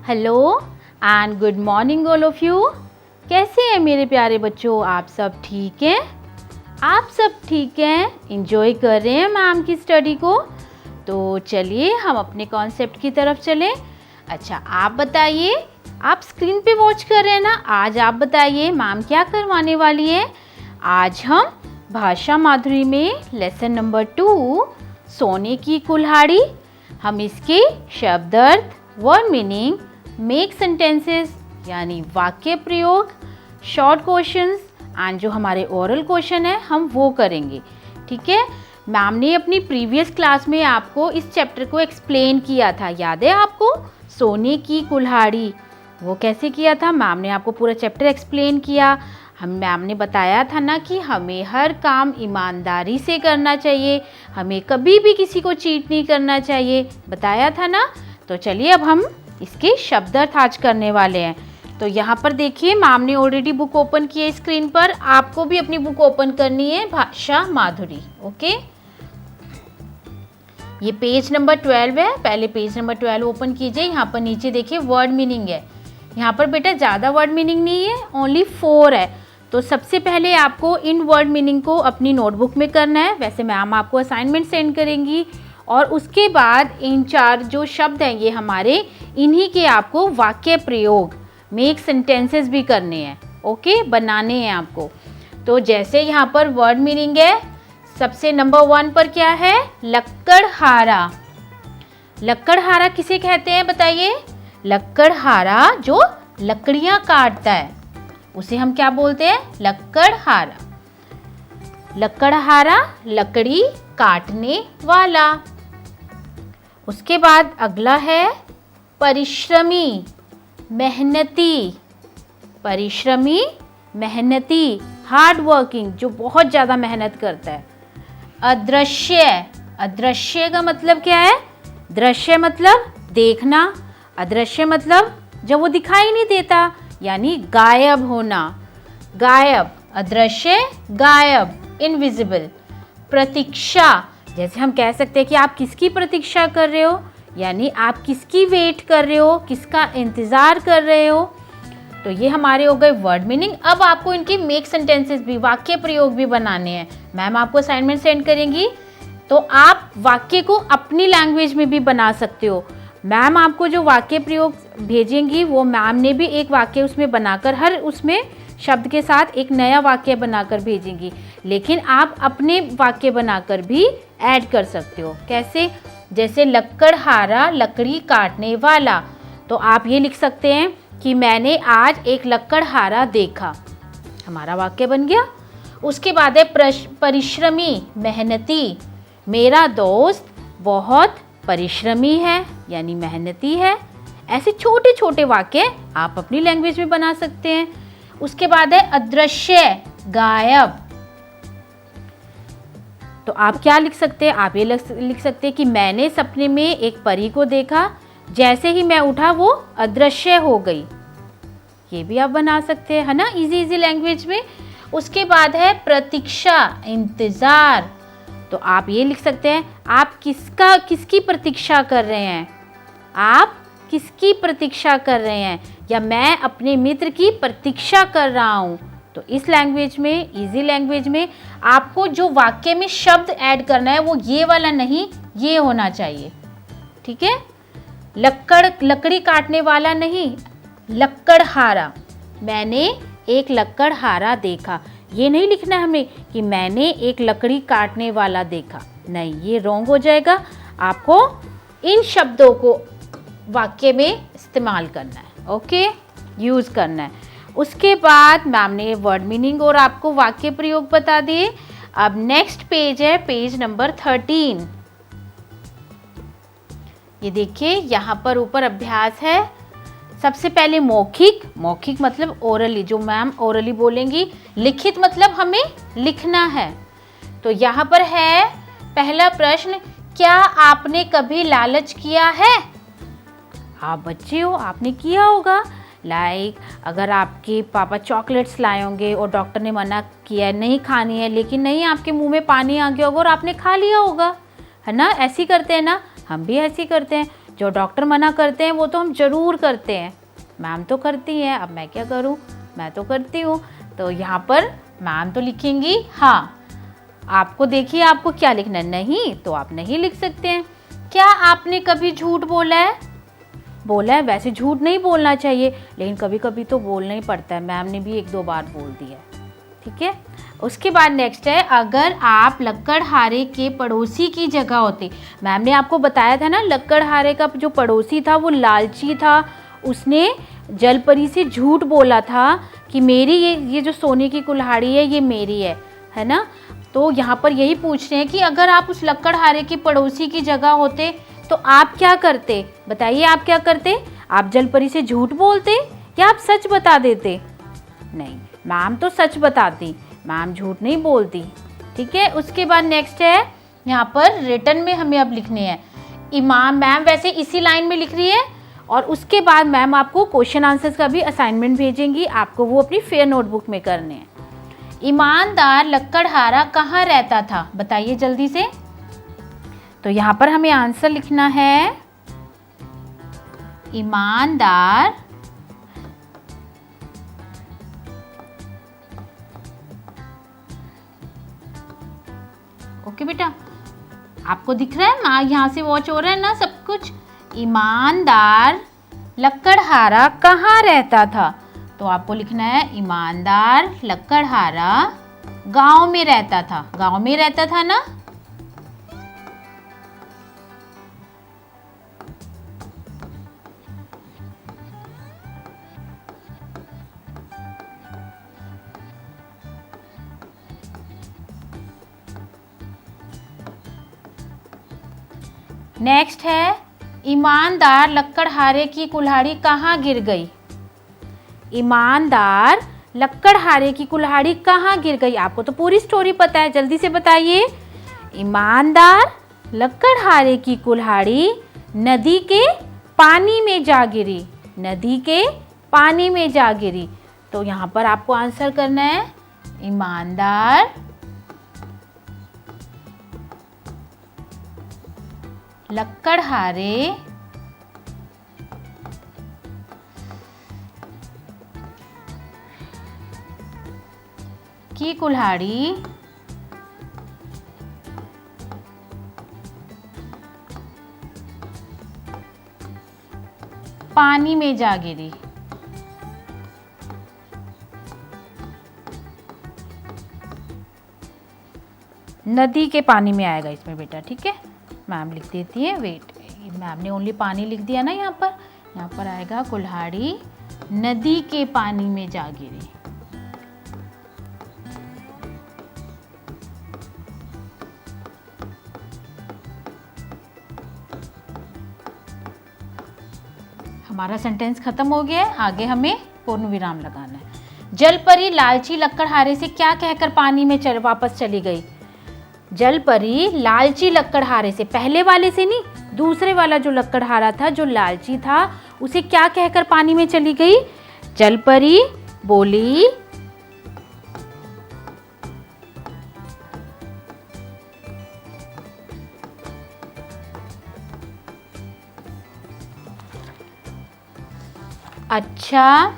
Hello and good morning all of you. कैसे हैं मेरे प्यारे बच्चों? आप सब ठीक हैं? आप सब ठीक हैं? एंजॉय कर रहे हैं मैम की स्टडी को? तो चलिए हम अपने कॉन्सेप्ट की तरफ चलें। अच्छा, आप बताइए, आप स्क्रीन पे वॉच कर रहे हैं ना? आज आप बताइए मैम क्या करवाने वाली है। आज हम भाषा माधुरी में लेसन नंबर 2 सोने की कुल्हाड़ी, हम इसके शब्द अर्थ, वर्ड मीनिंग, मेक सेंटेंसेस यानी वाक्य प्रयोग, शॉर्ट क्वेश्चंस एंड जो हमारे ओरल क्वेश्चन है हम वो करेंगे। ठीक है, मैम ने अपनी प्रीवियस क्लास में आपको इस चैप्टर को एक्सप्लेन किया था, याद है आपको? सोने की कुल्हाड़ी, वो कैसे किया था? मैम ने आपको पूरा चैप्टर एक्सप्लेन किया। मैम ने बताया था ना कि हमें हर काम ईमानदारी से करना चाहिए, हमें कभी भी किसी को चीट नहीं करना चाहिए, बताया था ना। तो चलिए अब हम इसके शब्द अर्थ आज करने वाले हैं। तो यहाँ पर देखिए मैम ने ऑलरेडी बुक ओपन की है स्क्रीन पर, आपको भी अपनी बुक ओपन करनी है, भाषा माधुरी। ओके, ये पेज नंबर 12 है, पहले पेज नंबर 12 ओपन कीजिए। यहाँ पर नीचे देखिए वर्ड मीनिंग है। यहाँ पर बेटा ज़्यादा वर्ड मीनिंग नहीं है, ओनली 4 है। तो सबसे पहले आपको इन वर्ड मीनिंग को अपनी नोटबुक में करना है। वैसे मैम आपको असाइनमेंट सेंड करेंगी और उसके बाद इन 4 जो शब्द हैं ये हमारे, इन्हीं के आपको वाक्य प्रयोग, मेक सेंटेंसेस भी करने हैं। ओके, बनाने हैं आपको। तो जैसे यहाँ पर वर्ड मीनिंग है, सबसे नंबर 1 पर क्या है? लक्कड़हारा। लक्कड़हारा किसे कहते हैं बताइए? लक्कड़हारा जो लकड़ियाँ काटता है उसे हम क्या बोलते हैं? लक्कड़हारा। लक्कड़हारा लकड़ी काटने वाला। उसके बाद अगला है परिश्रमी, मेहनती। परिश्रमी, मेहनती, हार्ड वर्किंग, जो बहुत ज़्यादा मेहनत करता है। अदृश्य, अदृश्य का मतलब क्या है? दृश्य मतलब देखना, अदृश्य मतलब जब वो दिखाई नहीं देता, यानी गायब होना। गायब, अदृश्य, गायब, इनविजिबल। प्रतीक्षा, जैसे हम कह सकते हैं कि आप किसकी प्रतीक्षा कर रहे हो, यानी आप किसकी वेट कर रहे हो, किसका इंतज़ार कर रहे हो। तो ये हमारे हो गए वर्ड मीनिंग। अब आपको इनकी मेक सेंटेंसेस भी, वाक्य प्रयोग भी बनाने हैं। मैम आपको असाइनमेंट सेंड करेंगी तो आप वाक्य को अपनी लैंग्वेज में भी बना सकते हो। मैम आपको जो वाक्य प्रयोग भेजेंगी वो मैम ने भी एक वाक्य उसमें बनाकर, हर उसमें शब्द के साथ एक नया वाक्य बनाकर भेजेंगी, लेकिन आप अपने वाक्य बनाकर भी ऐड कर सकते हो। कैसे? जैसे लक्कड़हारा लकड़ी काटने वाला, तो आप ये लिख सकते हैं कि मैंने आज एक लक्कड़हारा देखा, हमारा वाक्य बन गया। उसके बाद है परिश्रमी, मेहनती। मेरा दोस्त बहुत परिश्रमी है, यानी मेहनती है। ऐसे छोटे छोटे वाक्य आप अपनी लैंग्वेज में बना सकते हैं। उसके बाद है अदृश्य, गायब। तो आप क्या लिख सकते हैं? आप ये लिख सकते हैं कि मैंने सपने में एक परी को देखा, जैसे ही मैं उठा वो अदृश्य हो गई। ये भी आप बना सकते हैं, है ना, इजी इजी लैंग्वेज में। उसके बाद है प्रतीक्षा, इंतज़ार। तो आप ये लिख सकते हैं आप किसकी प्रतीक्षा कर रहे हैं? आप किसकी प्रतीक्षा कर रहे हैं? या मैं अपने मित्र की प्रतीक्षा कर रहा हूँ। तो इस लैंग्वेज में, इजी लैंग्वेज में, आपको जो वाक्य में शब्द ऐड करना है वो ये वाला नहीं, ये होना चाहिए। ठीक है, लकड़ी काटने वाला नहीं, लक्कड़हारा। मैंने एक लक्कड़हारा देखा, ये नहीं लिखना है हमें कि मैंने एक लकड़ी काटने वाला देखा, नहीं, ये रॉन्ग हो जाएगा। आपको इन शब्दों को वाक्य में इस्तेमाल करना है। ओके, यूज़ करना है। उसके बाद मैम ने वर्ड मीनिंग और आपको वाक्य प्रयोग बता दिए। अब नेक्स्ट पेज है, पेज नंबर 13। ये देखिए यहाँ पर ऊपर अभ्यास है। सबसे पहले मौखिक, मौखिक मतलब ओरली, जो मैम ओरली बोलेंगी। लिखित मतलब हमें लिखना है। तो यहाँ पर है पहला प्रश्न, क्या आपने कभी लालच किया है? आप बच्चे हो, आपने किया होगा। लाइक अगर आपके पापा चॉकलेट्स लाए होंगे और डॉक्टर ने मना किया नहीं खानी है, लेकिन नहीं, आपके मुंह में पानी आ गया होगा और आपने खा लिया होगा, है ना? ऐसे करते हैं ना, हम भी ऐसे करते हैं। जो डॉक्टर मना करते हैं वो तो हम ज़रूर करते हैं। मैम तो करती हैं, अब मैं क्या करूँ, मैं तो करती हूँ। तो यहाँ पर मैम तो लिखेंगी हाँ। आपको देखिए आपको क्या लिखना है, नहीं तो आप नहीं लिख सकते हैं। क्या आपने कभी झूठ बोला है? बोला है, वैसे झूठ नहीं बोलना चाहिए, लेकिन कभी कभी तो बोलना ही पड़ता है। मैम ने भी 1-2 बार बोल दिया है, ठीक है। उसके बाद नेक्स्ट है, अगर आप लक्कड़हारे के पड़ोसी की जगह होते। मैम ने आपको बताया था ना, लक्कड़हारे का जो पड़ोसी था वो लालची था। उसने जलपरी से झूठ बोला था कि मेरी ये जो सोने की कुल्हाड़ी है ये मेरी है ना। तो यहाँ पर यही पूछ रहे हैं कि अगर आप उस लक्कड़हारे के पड़ोसी की जगह होते तो आप क्या करते? बताइए आप क्या करते? आप जलपरी से झूठ बोलते या आप सच बता देते? नहीं, मैम तो सच बताती, मैम झूठ नहीं बोलती, ठीक है। उसके बाद नेक्स्ट है, यहाँ पर रिटन में हमें अब लिखने हैं इमाम। मैम वैसे इसी लाइन में लिख रही है और उसके बाद मैम आपको क्वेश्चन आंसर्स का भी असाइनमेंट भेजेंगी, आपको वो अपनी फेयर नोटबुक में करने हैं। ईमानदार लक्कड़हारा कहाँ रहता था? बताइए जल्दी से। तो यहाँ पर हमें आंसर लिखना है ईमानदार ओके बेटा, आपको दिख रहा है ना, यहाँ से वॉच हो रहा है ना सब कुछ। ईमानदार लक्कड़हारा कहाँ रहता था? तो आपको लिखना है ईमानदार लक्कड़हारा गांव में रहता था। गांव में रहता था ना। नेक्स्ट है, ईमानदार लक्कड़हारे की कुल्हाड़ी कहाँ गिर गई? ईमानदार लक्कड़हारे की कुल्हाड़ी कहाँ गिर गई? आपको तो पूरी स्टोरी पता है, जल्दी से बताइए। ईमानदार लक्कड़हारे की कुल्हाड़ी नदी के पानी में जा गिरी। नदी के पानी में जा गिरी। तो यहाँ पर आपको आंसर करना है ईमानदार लक्कड़हारे की कुल्हाड़ी पानी में जा गिरी। नदी के पानी में आएगा इसमें बेटा, ठीक है। मैम लिख देती है, वेट, मैम ने ओनली पानी लिख दिया ना। यहाँ पर आएगा कुल्हाड़ी नदी के पानी में जा गिरी। हमारा सेंटेंस खत्म हो गया है, आगे हमें पूर्ण विराम लगाना है। जलपरी लालची लक्कड़हारे से क्या कहकर पानी में वापस चली गई? जलपरी लालची लक्कड़हारे से, पहले वाले से नहीं, दूसरे वाला जो लक्कड़हारा था जो लालची था उसे क्या कहकर पानी में चली गई? जलपरी बोली अच्छा,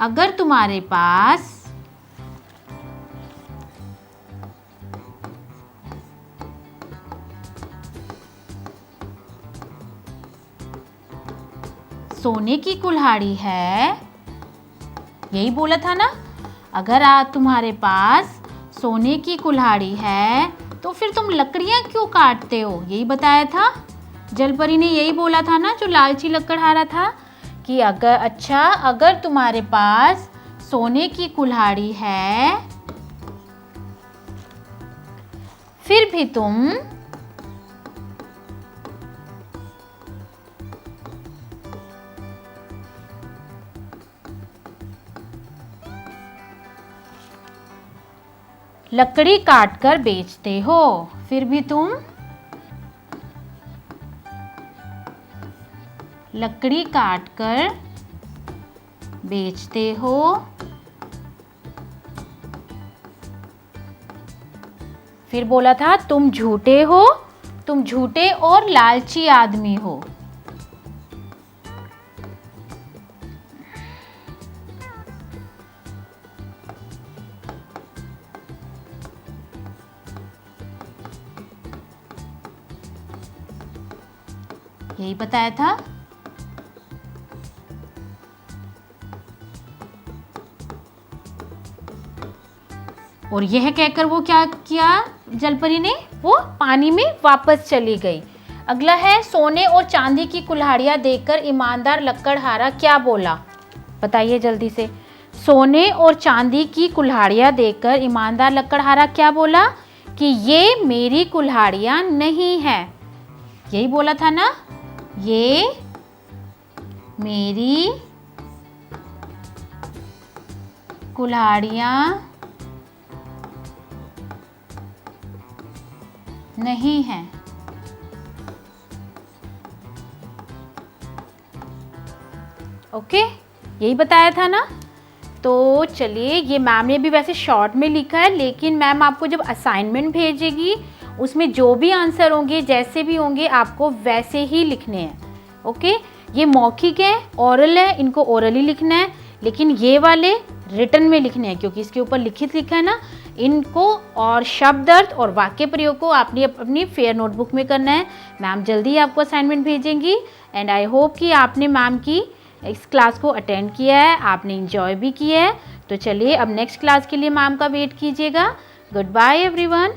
अगर तुम्हारे पास सोने की कुल्हाड़ी है, यही बोला था ना, अगर तुम्हारे पास सोने की कुल्हाड़ी है तो फिर तुम लकड़ियां क्यों काटते हो? यही बताया था, जलपरी ने यही बोला था ना जो लालची लक्कड़हारा था कि अगर तुम्हारे पास सोने की कुल्हाड़ी है फिर भी तुम लकड़ी काटकर बेचते हो। फिर भी तुम लकड़ी काटकर बेचते हो। फिर बोला था तुम झूठे हो, तुम झूठे और लालची आदमी हो। यही बताया था। और यह कहकर वो क्या किया जलपरी ने, वो पानी में वापस चली गई। अगला है सोने और चांदी की कुल्हाड़ियां देखकर ईमानदार लकड़हारा क्या बोला, बताइए जल्दी से। सोने और चांदी की कुल्हाड़ियां देखकर ईमानदार लकड़हारा क्या बोला कि ये मेरी कुल्हाड़ियां नहीं है। यही बोला था ना, ये मेरी कुल्हाड़ियां नहीं है। ओके, यही बताया था ना। तो चलिए, ये मैम ने भी वैसे शॉर्ट में लिखा है, लेकिन मैम आपको जब असाइनमेंट भेजेगी उसमें जो भी आंसर होंगे, जैसे भी होंगे, आपको वैसे ही लिखने हैं। ओके, ये मौखिक है, ओरल है, इनको ओरली लिखना है, लेकिन ये वाले रिटन में लिखने हैं क्योंकि इसके ऊपर लिखित लिखा है ना। इनको और शब्द अर्थ और वाक्य प्रयोग को आपने अपनी फेयर नोटबुक में करना है। मैम जल्दी आपको असाइनमेंट भेजेंगी एंड आई होप कि आपने मैम की इस क्लास को अटेंड किया है, आपने इंजॉय भी किया है। तो चलिए अब नेक्स्ट क्लास के लिए मैम का वेट कीजिएगा। Goodbye everyone.